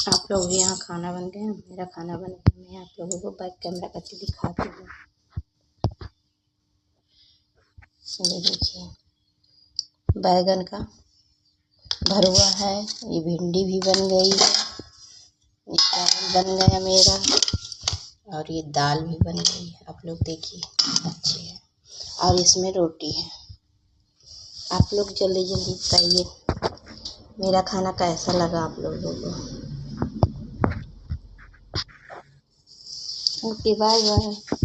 आप लोग भी यहाँ खाना बन गया, मेरा खाना बन गया। मैं आप लोगों को बैक कैमरा करके दिखाती हूँ। ये देखिए, बैगन का भरुआ है, ये भिंडी भी बन गई है, ये चावल बन गया मेरा, और ये दाल भी बन गई है। आप लोग देखिए, अच्छी है। और इसमें रोटी है। आप लोग जल्दी जल्दी बताइए मेरा खाना कैसा लगा आप लोगों को। Okay, bye bye.